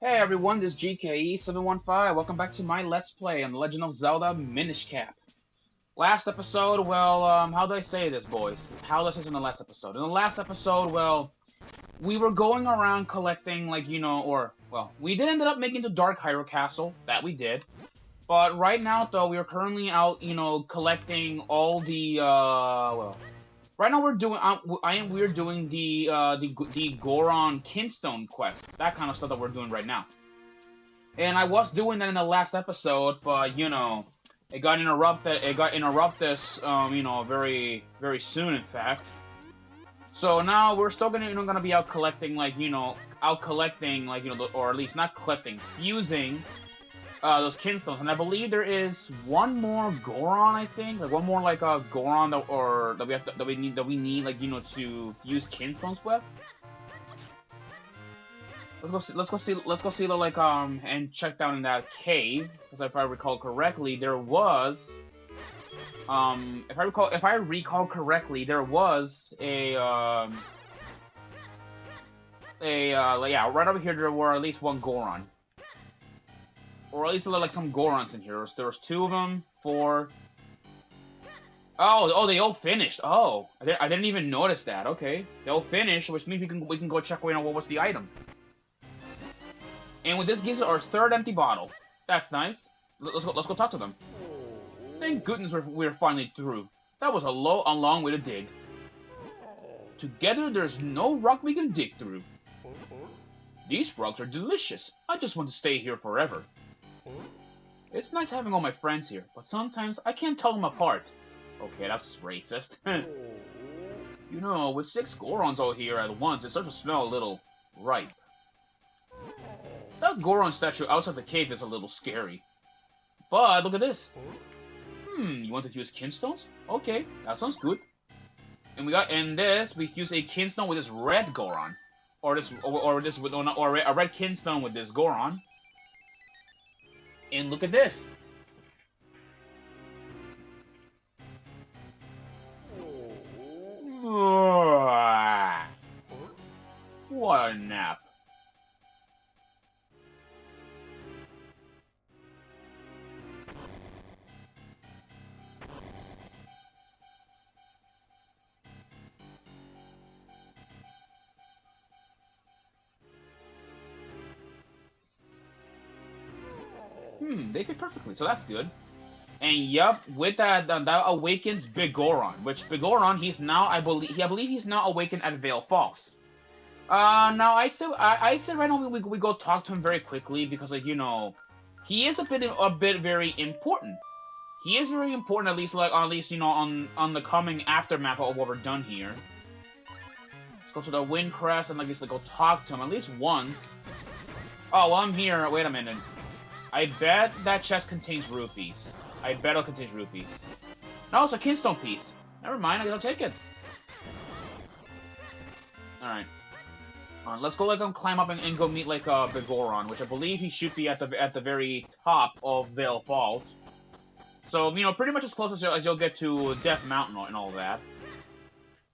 Hey everyone, this is GKE715. Welcome back to my Let's Play on The Legend of Zelda Minish Cap. Last episode, well, how do I say this, boys? How this is in the last episode? In the last episode, well, we were going around collecting, we did end up making the Dark Hyrule Castle. That we did. But right now, though, we are currently out, collecting all the, right now we're doing, we're doing the Goron Kinstone quest. That kind of stuff that we're doing right now. And I was doing that in the last episode, but it got interrupted. It got interrupted, very very soon, in fact. So now we're still gonna be out collecting, or at least not collecting, fusing those kinstones. And I believe there is one more Goron. I think one more Goron that we need to use kinstones with. Let's go see the and check down in that cave, because if I recall correctly, there was if I recall correctly, there was yeah, right over here there were at least one Goron, or at least some Gorons in here. There was two of them, four. Oh, they all finished. Oh, I didn't even notice that. Okay, they all finished, which means we can go check what was the item. And with this gives us our third empty bottle. That's nice. Let's go talk to them. Thank goodness we're finally through. That was a long way to dig. Together, there's no rock we can dig through. These rocks are delicious. I just want to stay here forever. It's nice having all my friends here, but sometimes I can't tell them apart. Okay, that's racist. With 6 Gorons all here at once, it starts to smell a little ripe. That Goron statue outside the cave is a little scary. But look at this. You want to use kinstones? Okay, that sounds good. And we fuse a kinstone with this red Goron, or a red kinstone with this Goron. And look at this. What a nap. They fit perfectly, so that's good. And yup, with that, that awakens Big Goron. Which Big Goron, he's now, I believe he's now awakened at Vale Falls. Now I'd say right now we go talk to him very quickly, because he is a bit very important. He is very important, at least on the coming aftermath of what we're done here. Let's go to the Wind Crest and go talk to him at least once. Oh, well, I'm here. Wait a minute. I bet that chest contains rupees. I bet it contains rupees. No, it's a kinstone piece. Never mind, I guess I'll take it. Alright. Let's go climb up and go meet Begoron, which I believe he should be at the very top of Vale Falls. So, pretty much as close as you'll get to Death Mountain and all that.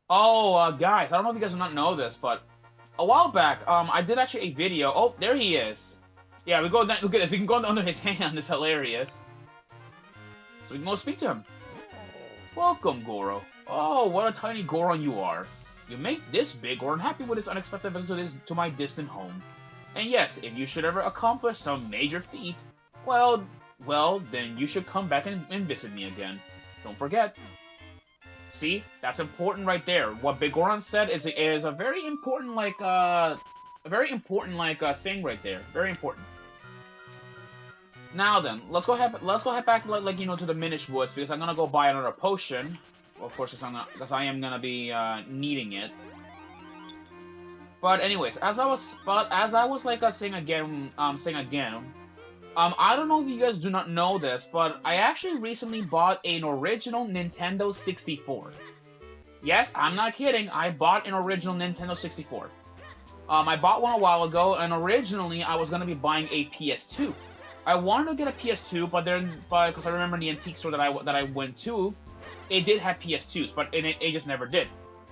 Oh, guys, I don't know if you guys do not know this, but a while back, I did actually a video. Oh, there he is. Yeah, look at this. You can go under his hand. It's hilarious. So we can go speak to him. Welcome, Goro. Oh, what a tiny Goron you are. You make this big or unhappy with this unexpected visit to my distant home. And yes, if you should ever accomplish some major feat, well, then you should come back and visit me again. Don't forget. See, that's important right there. What Big Goron said is a very important thing right there. Very important. Now then, let's go head back to the Minish Woods, because I'm gonna go buy another potion. Well, of course, because I am gonna be needing it. But anyways, as I was saying again, I don't know if you guys do not know this, but I actually recently bought an original Nintendo 64. Yes, I'm not kidding. I bought an original Nintendo 64. I bought one a while ago, and originally I was gonna be buying a PS2. I wanted to get a PS2, but because I remember the antique store that I went to, it did have PS2s, but it just never did.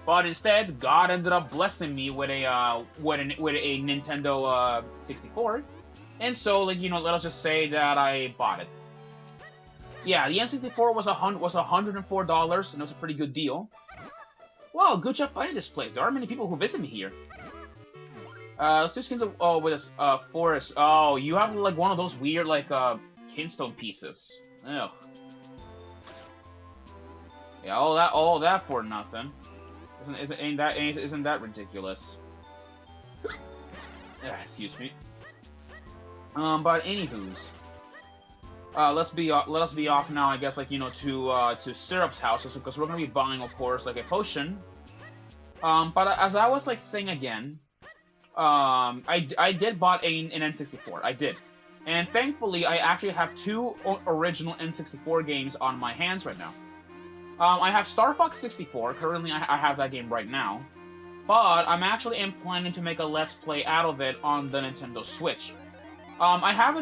But instead, God ended up blessing me with a Nintendo 64, and so like let us just say that I bought it. Yeah, the N64 was $104, and it was a pretty good deal. Wow, good job finding this place. There aren't many people who visit me here. Let's do skins of with a forest. Oh, you have like one of those weird like kinstone pieces. Ugh. Yeah, all that for nothing. Isn't that ridiculous? Excuse me. But anywho's, let us be off now. I guess like to Syrup's house, because we're gonna be buying, of course, like a potion. But as I was like saying again, I did bought an N64. I did, and thankfully I actually have two original N64 games on my hands right now. I have Star Fox 64. Currently, I have that game right now. But I'm actually planning to make a Let's Play out of it on the Nintendo Switch. I have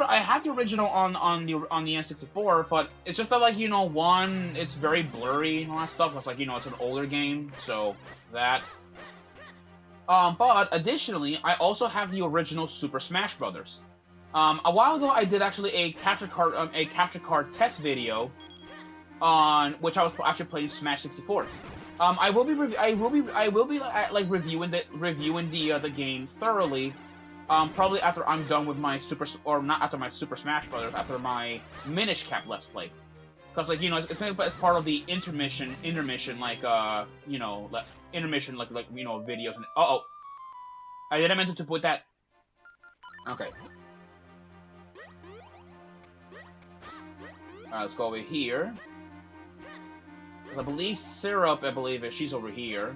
the original on the N64, but it's just that like one, it's very blurry and all that stuff. It's like it's an older game, so that. But additionally, I also have the original Super Smash Brothers. A while ago, I did actually a capture card test video on which I was actually playing Smash 64. I will be like reviewing the game thoroughly. Probably after I'm done with my not after my Super Smash Brothers, after my Minish Cap Let's Play. Because like it's gonna be part of the intermission like intermission like videos. And I didn't meant to put that. Okay. Alright, let's go over here. I believe Syrup, she's over here.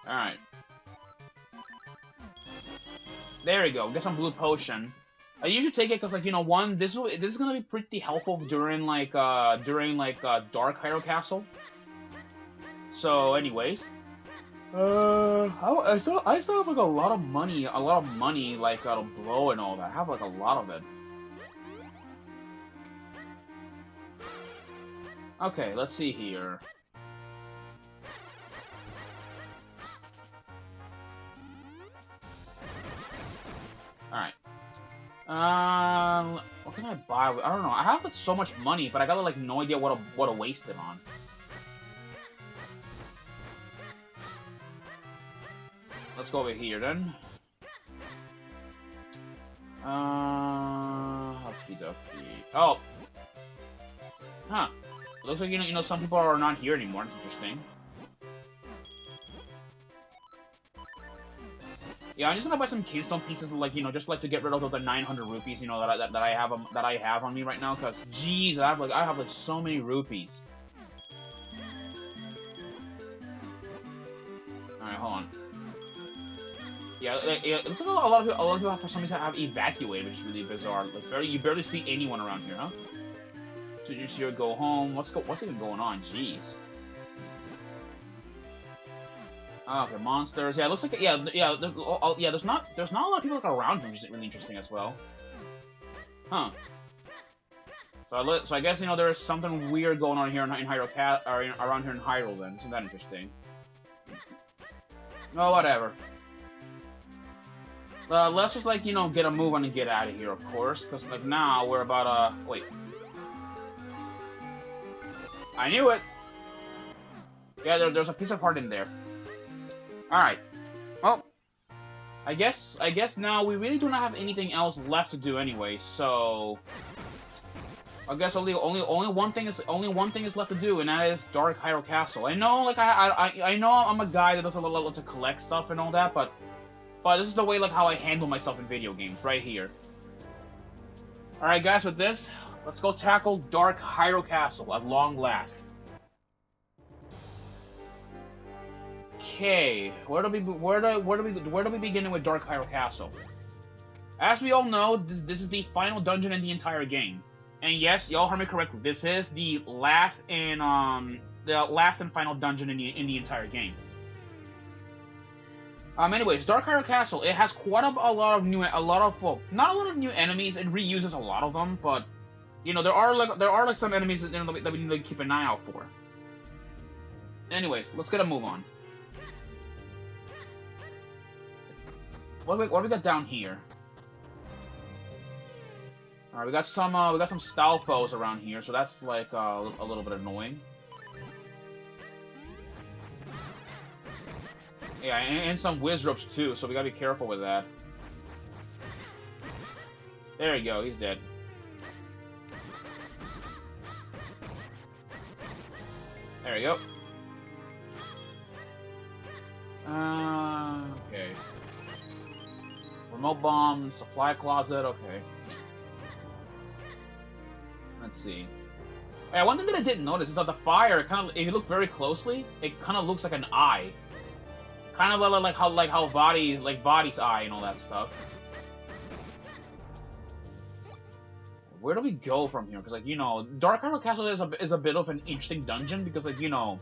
Alright. There we go. Get some blue potion. I usually take it because, like, one, this is gonna be pretty helpful during Dark Hyrule Castle. So, anyways. I still have, like, a lot of money, like, to blow and all that. I have, like, a lot of it. Okay, let's see here. Alright. What can I buy? I don't know. I have like, so much money, but I got like no idea what to waste it on. Let's go over here then. Okie dokie. Oh. Huh. Looks like some people are not here anymore. It's interesting. Yeah, I'm just gonna buy some keystone pieces, like just like to get rid of the 900 rupees, that I have on me right now. Cause jeez, I have like so many rupees. All right, hold on. Yeah, it looks like a lot of people for some reason have evacuated, which is really bizarre. Like you barely see anyone around here, huh? So you just here go home. What's even going on? Jeez. Okay, monsters. Yeah, it looks like there's not a lot of people like around here, which is really interesting as well. Huh. So I guess there is something weird going on here in Hyrule around here in Hyrule. Then isn't that interesting? Oh, whatever. Let's just like get a move on and get out of here, of course, because like now we're about wait. I knew it. Yeah, there's a piece of heart in there. Alright. Well, I guess now we really do not have anything else left to do anyway, so I guess only one thing is left to do, and that is Dark Hyrule Castle. I know like I know I'm a guy that does a lot to collect stuff and all that, but this is the way like how I handle myself in video games, right here. Alright guys, with this, let's go tackle Dark Hyrule Castle at long last. Okay, where do we begin with Dark Hyrule Castle? As we all know, this is the final dungeon in the entire game, and yes, y'all heard me correctly. This is the last and final dungeon in the entire game. Anyways, Dark Hyrule Castle, it has quite not a lot of new enemies. It reuses a lot of them, but You know, there are like some enemies that, that we need to keep an eye out for. Anyways, let's get a move on. What do we got down here? Alright, we got some style foes around here, so that's like a little bit annoying. Yeah, and some Wizropes too, so we gotta be careful with that. There you go, he's dead. There you go. Okay. Remote bomb, supply closet, okay. Let's see. Yeah, one thing that I didn't notice is that the fire, if you look very closely, it kind of looks like an eye. Kind of like how Body's eye and all that stuff. Where do we go from here? Because, like, you know, Dark Hyrule Castle is a bit of an interesting dungeon because, like, you know,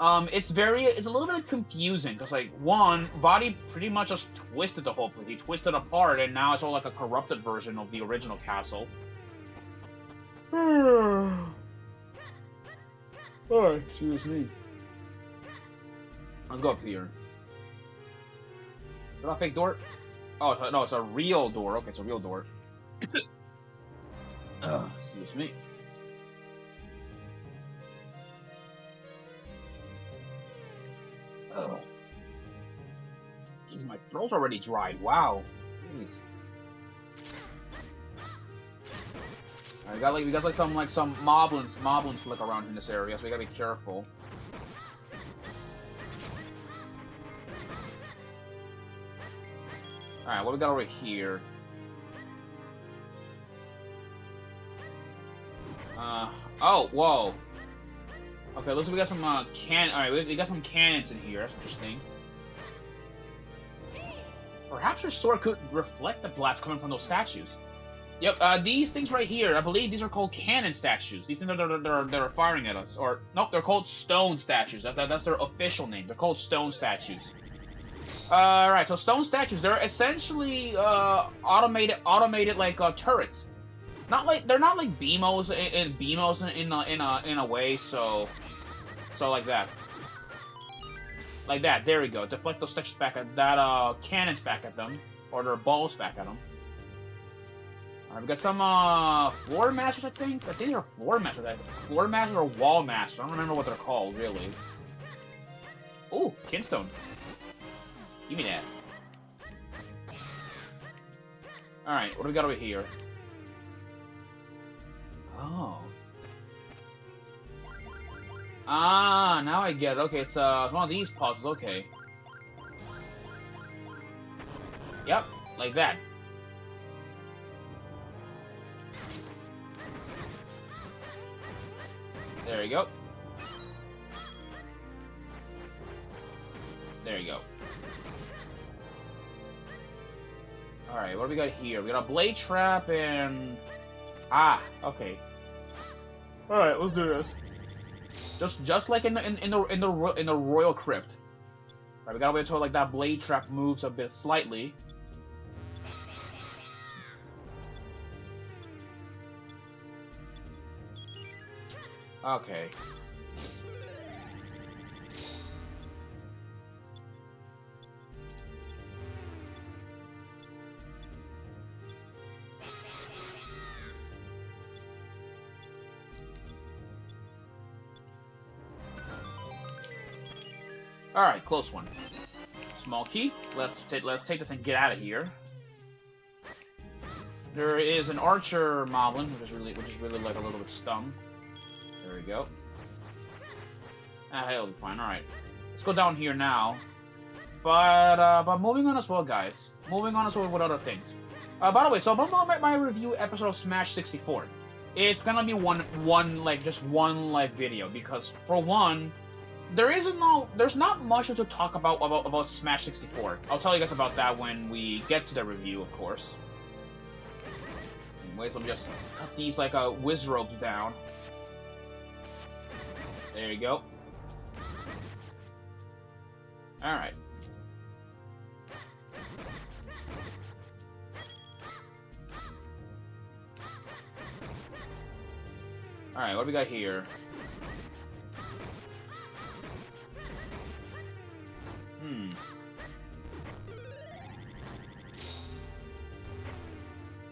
it's a little bit confusing because, like, one, Body pretty much just twisted the whole place. He twisted apart, and now it's all like a corrupted version of the original castle. Oh, excuse me. Let's go up here. Is that a fake door? Oh, no, it's a real door. Okay, it's a real door. Excuse me. Oh. Jeez, my throat's already dried. Wow. Jeez. We got some moblins slick around in this area, so we gotta be careful. Alright, what do we got over here? Oh, whoa. Okay, looks like we got some, alright, we got some cannons in here, that's interesting. Perhaps your sword could reflect the blast coming from those statues. Yep, these things right here, I believe these are called cannon statues. These things they're firing at us. Or, nope, they're called stone statues. That's their official name. They're called stone statues. Right, so stone statues, they're essentially, automated like, turrets. They're not like BMOs in a way, so like that. Like that, there we go. Deflect those statues back at that, cannons back at them. Or their balls back at them. Alright, we got some, floor masters, I think? I think they're floor masters. Floor masters or wall masters. I don't remember what they're called, really. Ooh, Kinstone. Give me that. Alright, what do we got over here? Oh. Ah, now I get it. Okay, it's one of these puzzles. Okay. Yep, like that. There you go. There you go. Alright, what do we got here? We got a blade trap and... Ah, okay. Alright, let's do this. Just like in the royal crypt. Alright, we gotta wait until like that blade trap moves a bit slightly. Okay. Alright, close one. Small key. Let's take this and get out of here. There is an archer moblin, which is really like a little bit stung. There we go. Ah, he'll be fine. Alright. Let's go down here now. But moving on as well, guys. Moving on as well with other things. By the way, so about my review episode of Smash 64. It's gonna be just one video, because for one, there's not much to talk about Smash 64. I'll tell you guys about that when we get to the review, of course. Anyways, let me just cut these like Wizropes down. There you go. Alright. Alright, what do we got here?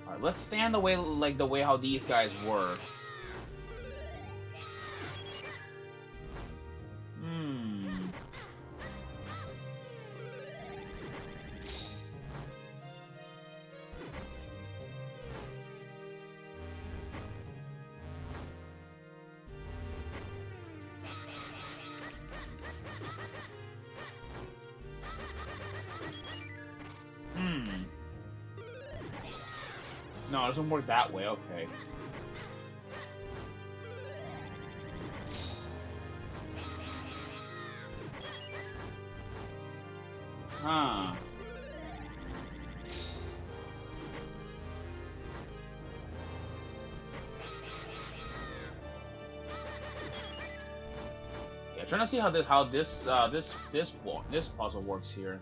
Alright, let's stand the way, like, the way how these guys work. No, it doesn't work that way, okay. Huh. Yeah, trying to see how this puzzle works here.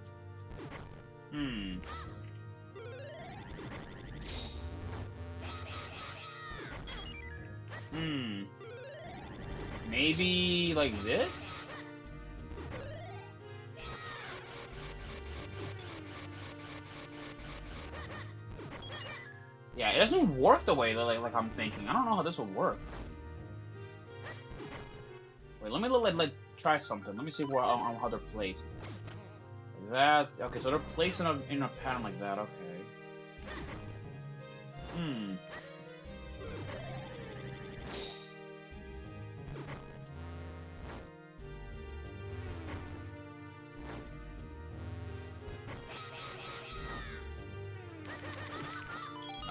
Maybe like this? Yeah, it doesn't work the way that like I'm thinking. I don't know how this would work. Wait, let me try something. Let me see where how they're placed. That okay, so they're placed in a pattern like that. Okay.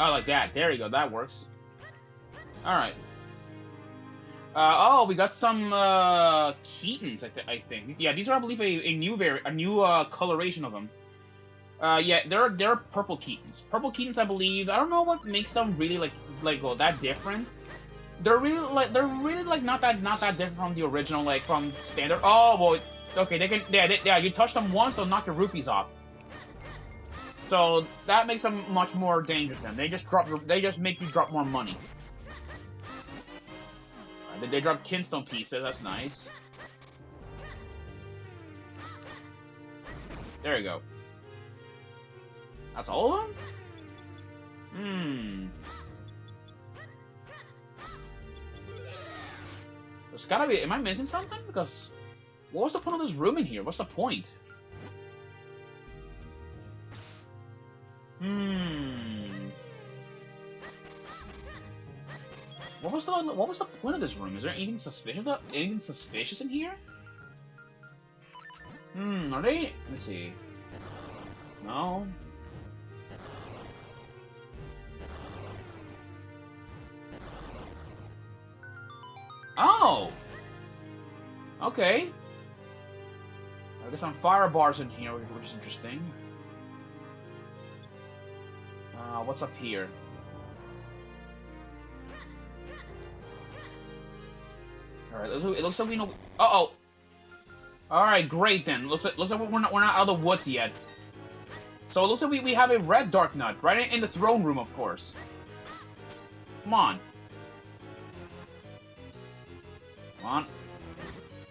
Oh, like that. There you go. That works. Alright. Oh, we got some, Keatons, I think. Yeah, these are, I believe, a new coloration of them. Yeah, they're purple Keatons. Purple Keatons, I believe. I don't know what makes them really, well, that different. They're really, not that different from the original, like, from standard. Oh, well, okay, they can, yeah, you touch them once, they'll knock your rupees off. So that makes them much more dangerous. Then they just make you drop more money. They drop kinstone pieces. That's nice. There you go. That's all of them. There's gotta be. Am I missing something? Because what was the point of this room in here? What's the point? What was the point of this room? Is there anything suspicious in here? Are they? Let's see. No. Oh. Okay. I guess some fire bars in here, which is interesting. What's up here? Alright, it looks like we know. Uh-oh! Alright, great then. Looks like we're not out of the woods yet. So it looks like we have a red dark nut, right in the throne room, of course. Come on. Come on.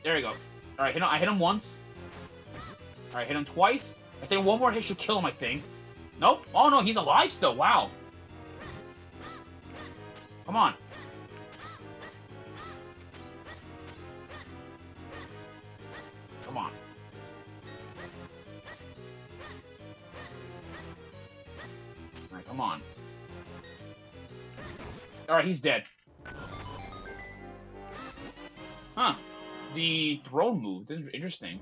There you go. Alright, I hit him once. Alright, hit him twice. I think one more hit should kill him, I think. Nope. Oh no, he's alive still. Wow. Come on. Come on. Alright, come on. Alright, he's dead. Huh. The throne move. This is interesting.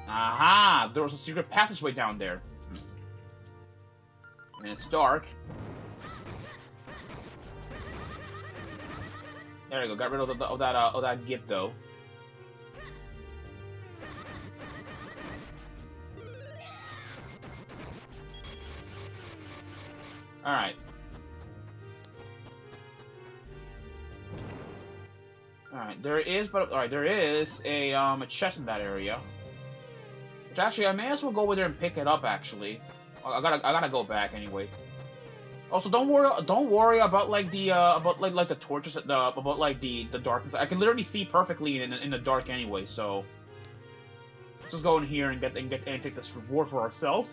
Aha! There was a secret passageway down there. And it's dark. There you go. Got rid of that gift though. All right. All right. There is a chest in that area. Which actually, I may as well go over there and pick it up. Actually, I gotta go back anyway. Also, don't worry about like the about the torches, about like the darkness. I can literally see perfectly in the dark anyway. So let's just go in here and take this reward for ourselves.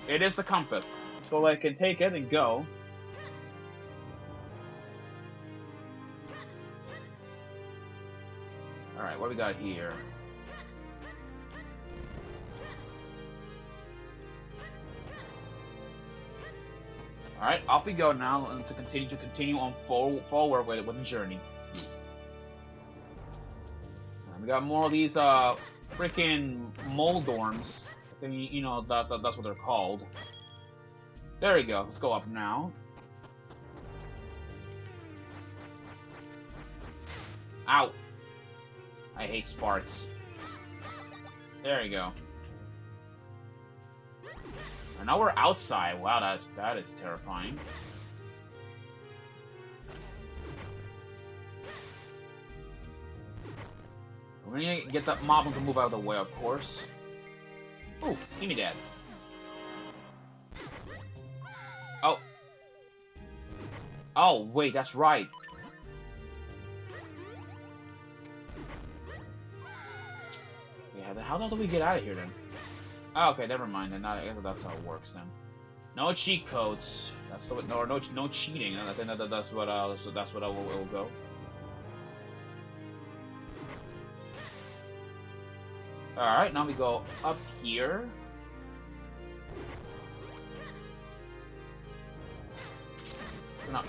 It is the compass, so I can take it and go. All right, what do we got here? All right, off we go now, and to continue on forward with the journey. We got more of these freaking Moldorms. I think you know that's what they're called. There we go. Let's go up now. Ow! I hate sparks. There you go. And now we're outside. Wow, that is terrifying. We're gonna get that mob to move out of the way, of course. Ooh, give me that. Oh. Oh, wait, that's right. Yeah, then how the hell do we get out of here then? Oh, okay, never mind. Then I guess that's how it works then. No cheat codes. That's what. No cheating. I think that's what. That's what I will go. All right, now we go up here. No,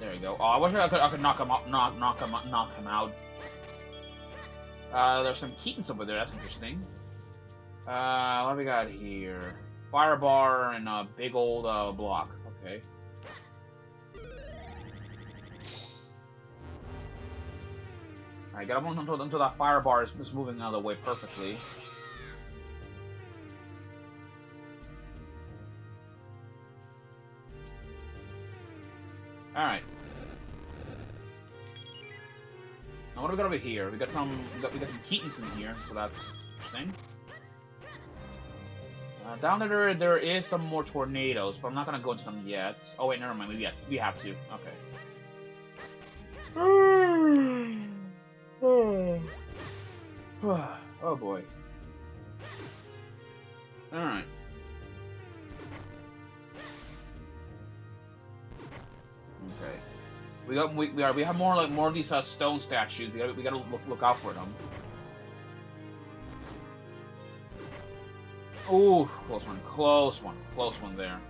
there you go. Oh, I wish I could knock him out. Knock him out. There's some Keatons over there. That's interesting. What do we got here? Fire bar and a big old block. Okay. Alright, got him until that fire bar is moving out of the way perfectly. Alright. Now what do we got over here? We got some Keatons in here, so that's interesting. Down there is some more tornadoes, but I'm not gonna go into them yet. Oh wait, never mind. We have to. Okay. Oh boy. All right. Okay. We have more of these stone statues. We gotta look out for them. Ooh, close one there.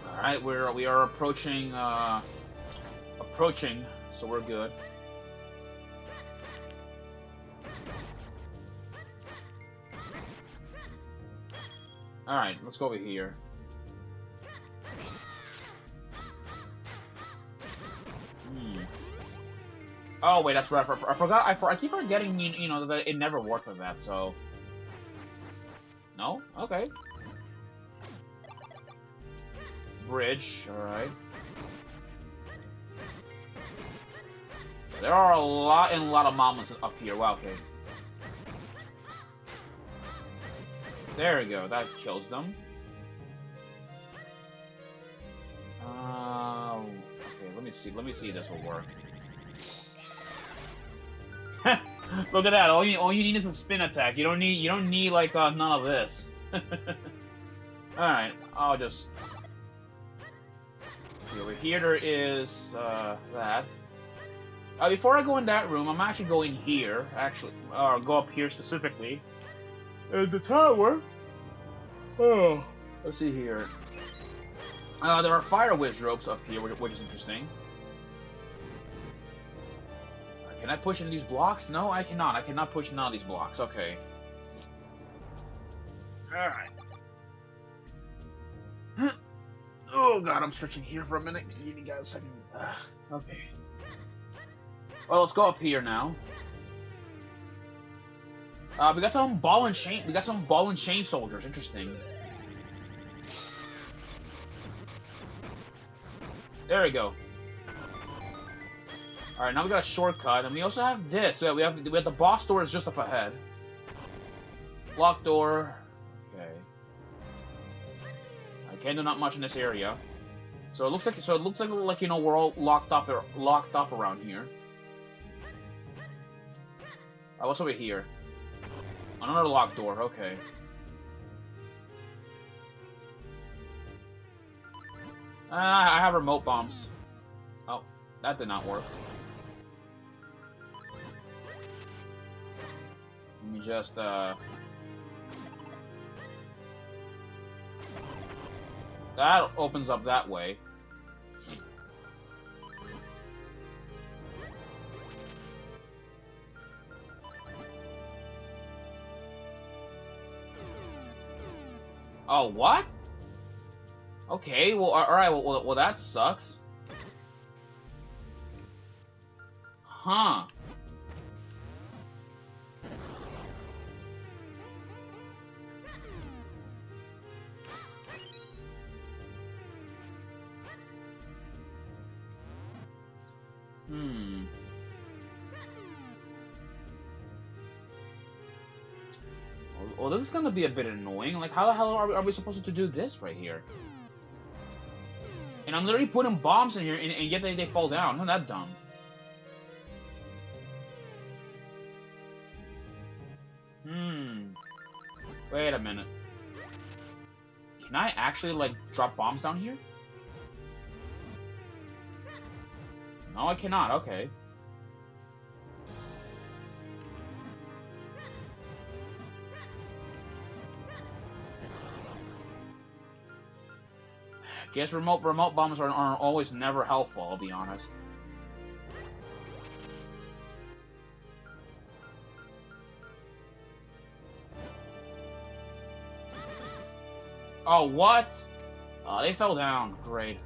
All right, we are approaching, so we're good. All right, let's go over here. Oh wait, that's right. I forgot. I keep forgetting. You know that it never worked with that. So no. Okay. Bridge. All right. There are a lot of moments up here. Wow. Okay. There we go. That kills them. Okay. Let me see if this will work. Look at that! All you need is a spin attack. You don't need like none of this. All right, I'll just see over here. There is that. Before I go in that room, I'm actually going here. Or go up here specifically. The tower. Oh, let's see here. There are fire whiz ropes up here, which is interesting. Can I push into these blocks? No, I cannot. I cannot push none of these blocks. Okay. Alright. Oh god, I'm stretching here for a minute. Give me guys a second. Okay. Well, let's go up here now. We got some ball and chain. We got some ball and chain soldiers. Interesting. There we go. All right, now we got a shortcut, and we also have this. We have the boss door is just up ahead. Locked door. Okay. I can't do not much in this area. So it looks like you know we're all locked up around here. Oh, what's over here? Another locked door. Okay. I have remote bombs. Oh, that did not work. Let me just that opens up that way. Oh, what? Okay, well, alright, well, that sucks. Huh. Well, this is gonna be a bit annoying. Like, how the hell are we supposed to do this right here? And I'm literally putting bombs in here, and yet they fall down. Isn't that dumb? Wait a minute. Can I actually, like, drop bombs down here? No, I cannot. Okay. Guess remote bombs are always never helpful, I'll be honest. Oh, what? Oh, they fell down. Great.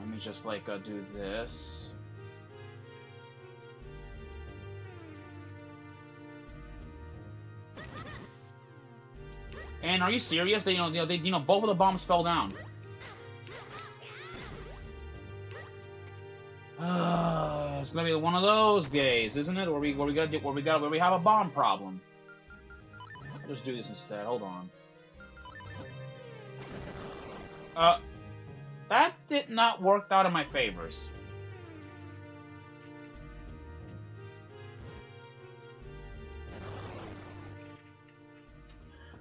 Let me just, like, do this. And are you serious? They, both of the bombs fell down. It's gonna be one of those days, isn't it? Where we have a bomb problem. I'll just do this instead. Hold on. That did not work out in my favors.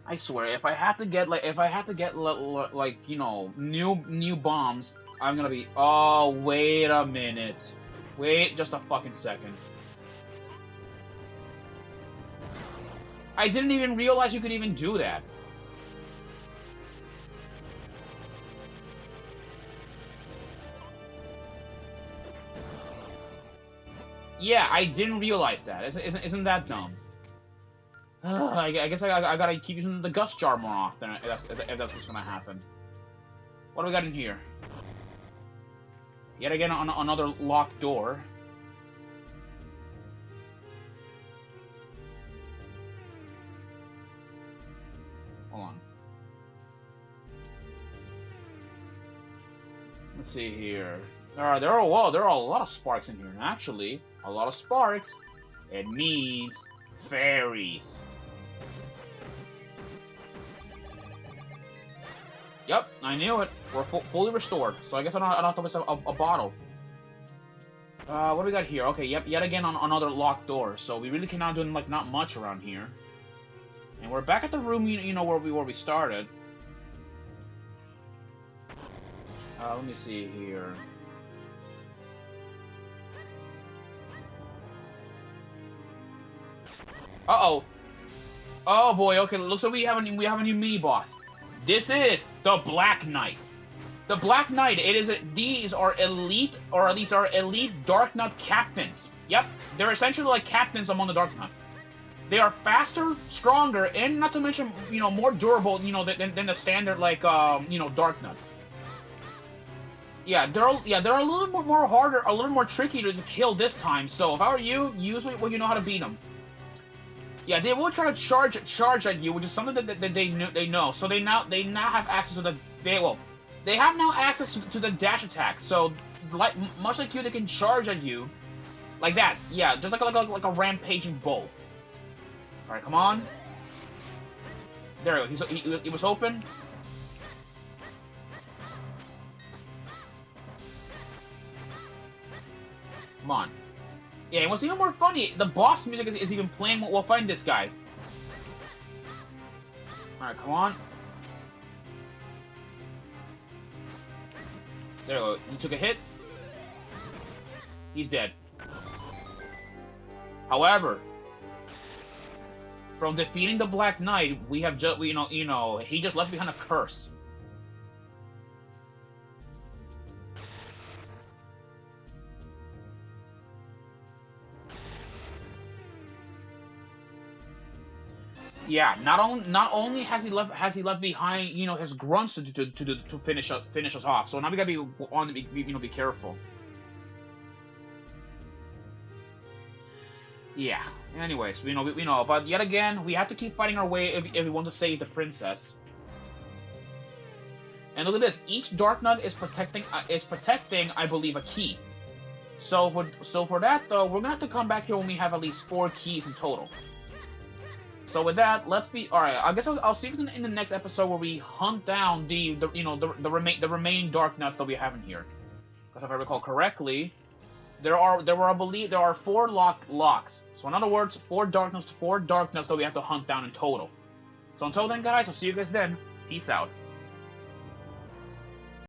I swear, if I have to get like, you know, new bombs, I'm gonna be. Oh, wait a minute. Wait just a fucking second. I didn't even realize you could even do that. Yeah, I didn't realize that. Isn't that dumb? I guess I gotta keep using the gust jar more often if that's what's gonna happen. What do we got in here? Yet again, another locked door. Hold on. Let's see here. There are a lot of sparks in here. And actually, a lot of sparks. It means fairies. Yep, I knew it. We're fully restored, so I guess I don't have to waste a bottle. What do we got here? Okay, yet again on another locked door. So we really cannot do like not much around here. And we're back at the room, you know, where we started. Let me see here. Uh-oh. Oh boy, okay, looks like we have a new mini boss. This is the Black Knight. The Black Knight, these are elite Dark Knight captains. Yep, they're essentially like captains among the Dark Knights. They are faster, stronger, and not to mention, you know, more durable, you know, than the standard, like, you know, Dark Knight. Yeah, they're a little bit more harder, a little more tricky to kill this time. So if I were you, use what you know how to beat them. Yeah, they will try to charge at you, which is something that they know. So they now have access to the They have now access to the dash attack, so much like you, they can charge at you like that. Yeah, just like a rampaging bull. All right, come on. There we go. He was open. Come on. Yeah, and what's even more funny, the boss music is even playing while fighting this guy. Alright, come on. There we go. He took a hit. He's dead. However, from defeating the Black Knight, we have just, he just left behind a curse. Yeah, not only has he left behind, his grunts to finish us off. So now we gotta be careful. Yeah. Anyways, we know, but yet again, we have to keep fighting our way if we want to save the princess. And look at this. Each Dark Knight is protecting, I believe, a key. So for that though, we're gonna have to come back here when we have at least 4 keys in total. So with that, let's be alright. I guess I'll see you in the next episode where we hunt down the remaining Dark Knights that we have in here. Because if I recall correctly, I believe there are 4 locks. So in other words, 4 Dark Knights that we have to hunt down in total. So until then, guys, I'll see you guys then. Peace out.